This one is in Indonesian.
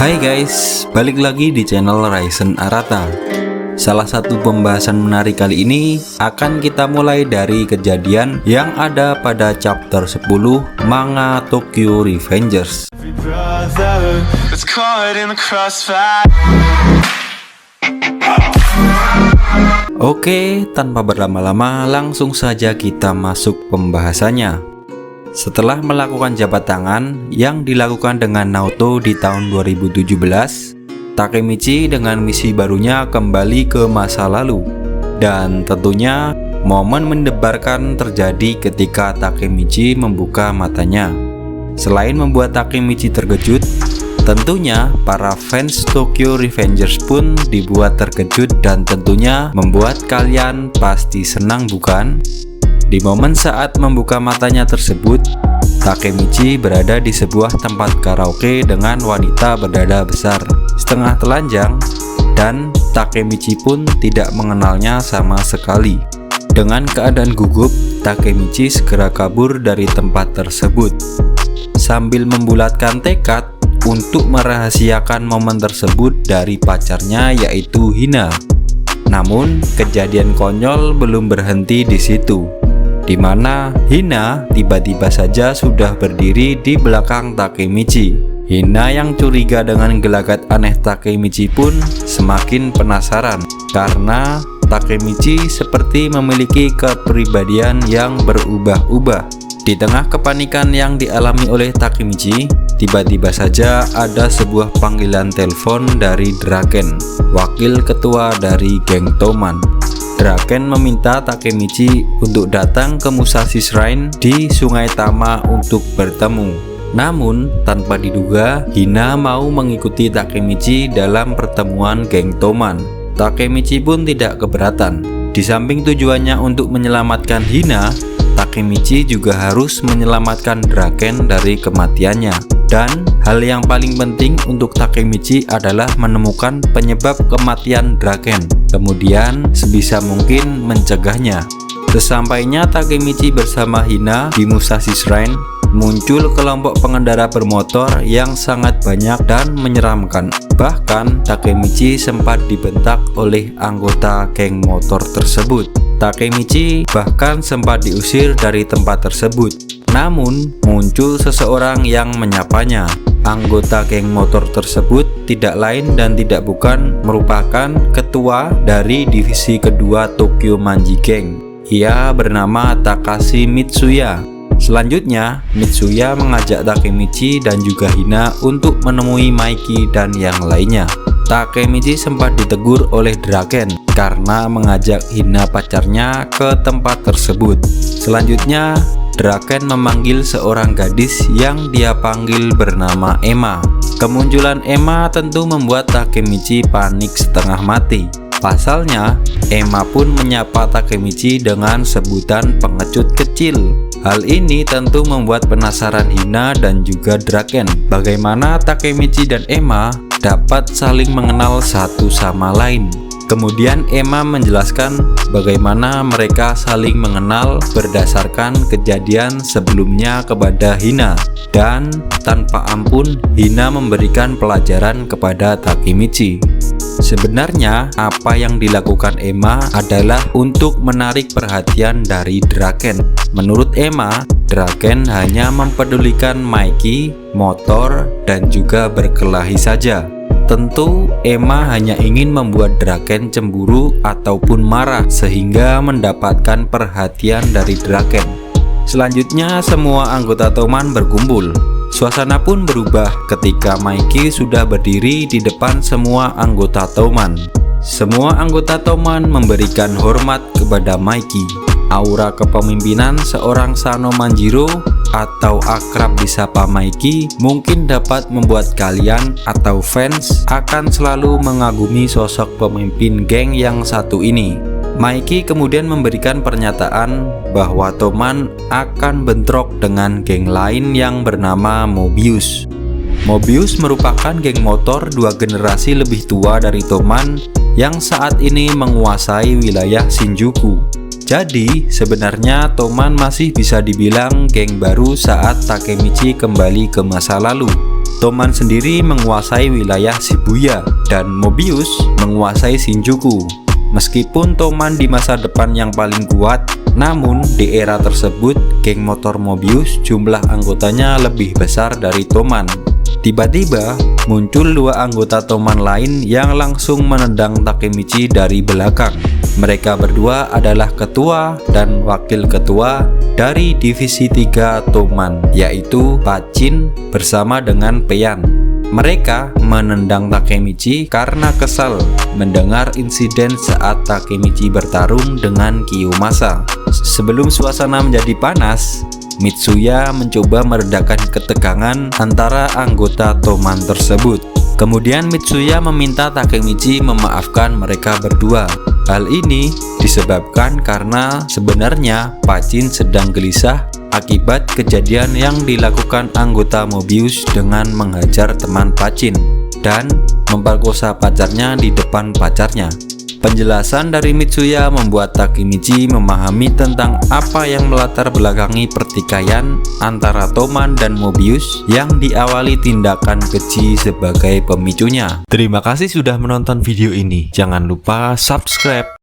Hai guys, balik lagi di channel Raizen Arata. Salah satu pembahasan menarik kali ini akan kita mulai dari kejadian yang ada pada chapter 10 manga Tokyo Revengers. Oke, tanpa berlama-lama langsung saja kita masuk pembahasannya. Setelah melakukan jabat tangan yang dilakukan dengan Naoto di tahun 2017, Takemichi dengan misi barunya kembali ke masa lalu. Dan tentunya momen mendebarkan terjadi ketika Takemichi membuka matanya. Selain membuat Takemichi terkejut, tentunya para fans Tokyo Revengers pun dibuat terkejut dan tentunya membuat kalian pasti senang, bukan? Di momen saat membuka matanya tersebut, Takemichi berada di sebuah tempat karaoke dengan wanita berdada besar, setengah telanjang, dan Takemichi pun tidak mengenalnya sama sekali. Dengan keadaan gugup, Takemichi segera kabur dari tempat tersebut, sambil membulatkan tekad untuk merahasiakan momen tersebut dari pacarnya, yaitu Hina. Namun, kejadian konyol belum berhenti di situ, di mana Hina tiba-tiba saja sudah berdiri di belakang Takemichi. Hina yang curiga dengan gelagat aneh Takemichi pun semakin penasaran karena Takemichi seperti memiliki kepribadian yang berubah-ubah. Di tengah kepanikan yang dialami oleh Takemichi, tiba-tiba saja ada sebuah panggilan telepon dari Draken, wakil ketua dari geng Toman. Draken meminta Takemichi untuk datang ke Musashi Shrine di Sungai Tama untuk bertemu. Namun, tanpa diduga, Hina mau mengikuti Takemichi dalam pertemuan geng Toman. Takemichi pun tidak keberatan. Di samping tujuannya untuk menyelamatkan Hina, Takemichi juga harus menyelamatkan Draken dari kematiannya. Dan hal yang paling penting untuk Takemichi adalah menemukan penyebab kematian Draken, kemudian sebisa mungkin mencegahnya. Sesampainya Takemichi bersama Hina di Musashi Shrine, muncul kelompok pengendara bermotor yang sangat banyak dan menyeramkan. Bahkan Takemichi sempat dibentak oleh anggota geng motor tersebut. Takemichi bahkan sempat diusir dari tempat tersebut. Namun, muncul seseorang yang menyapanya. Anggota geng motor tersebut tidak lain dan tidak bukan merupakan ketua dari divisi kedua Tokyo Manji Gang. Ia bernama Takashi Mitsuya. Selanjutnya, Mitsuya mengajak Takemichi dan juga Hina untuk menemui Maiki dan yang lainnya. Takemichi sempat ditegur oleh Draken karena mengajak Hina pacarnya ke tempat tersebut. Selanjutnya, Draken memanggil seorang gadis yang dia panggil bernama Emma. Kemunculan Emma tentu membuat Takemichi panik setengah mati. Pasalnya, Emma pun menyapa Takemichi dengan sebutan pengecut kecil. Hal ini tentu membuat penasaran Hina dan juga Draken. Bagaimana Takemichi dan Emma dapat saling mengenal satu sama lain. Kemudian Emma menjelaskan bagaimana mereka saling mengenal berdasarkan kejadian sebelumnya kepada Hina. Dan tanpa ampun, Hina memberikan pelajaran kepada Takemichi. Sebenarnya apa yang dilakukan Emma adalah untuk menarik perhatian dari Draken. Menurut Emma, Draken hanya mempedulikan Maiki, motor, dan juga berkelahi saja. Tentu Emma hanya ingin membuat Draken cemburu ataupun marah sehingga mendapatkan perhatian dari Draken. Selanjutnya semua anggota Toman berkumpul. Suasana pun berubah ketika Maiki sudah berdiri di depan semua anggota Toman. Semua anggota Toman memberikan hormat kepada Maiki. Aura kepemimpinan seorang Sano Manjiro atau akrab disapa Maiki mungkin dapat membuat kalian atau fans akan selalu mengagumi sosok pemimpin geng yang satu ini. Maiki kemudian memberikan pernyataan bahwa Toman akan bentrok dengan geng lain yang bernama Mobius. Mobius merupakan geng motor dua generasi lebih tua dari Toman yang saat ini menguasai wilayah Shinjuku. Jadi sebenarnya Toman masih bisa dibilang geng baru saat Takemichi kembali ke masa lalu. Toman sendiri menguasai wilayah Shibuya dan Mobius menguasai Shinjuku. Meskipun Toman di masa depan yang paling kuat, namun di era tersebut geng motor Mobius jumlah anggotanya lebih besar dari Toman. Tiba-tiba muncul dua anggota Toman lain yang langsung menendang Takemichi dari belakang. Mereka berdua adalah ketua dan wakil ketua dari divisi 3 Toman, yaitu Pachin bersama dengan Peian. Mereka menendang Takemichi karena kesal mendengar insiden saat Takemichi bertarung dengan Kiyomasa. Sebelum suasana menjadi panas, Mitsuya mencoba meredakan ketegangan antara anggota Toman tersebut. Kemudian Mitsuya meminta Takemichi memaafkan mereka berdua. Hal ini disebabkan karena sebenarnya Pachin sedang gelisah akibat kejadian yang dilakukan anggota Mobius dengan menghajar teman Pachin dan memperkosa pacarnya di depan pacarnya. Penjelasan dari Mitsuya membuat Takemichi memahami tentang apa yang melatar belakangi pertikaian antara Toman dan Mobius yang diawali tindakan keji sebagai pemicunya. Terima kasih sudah menonton video ini. Jangan lupa subscribe.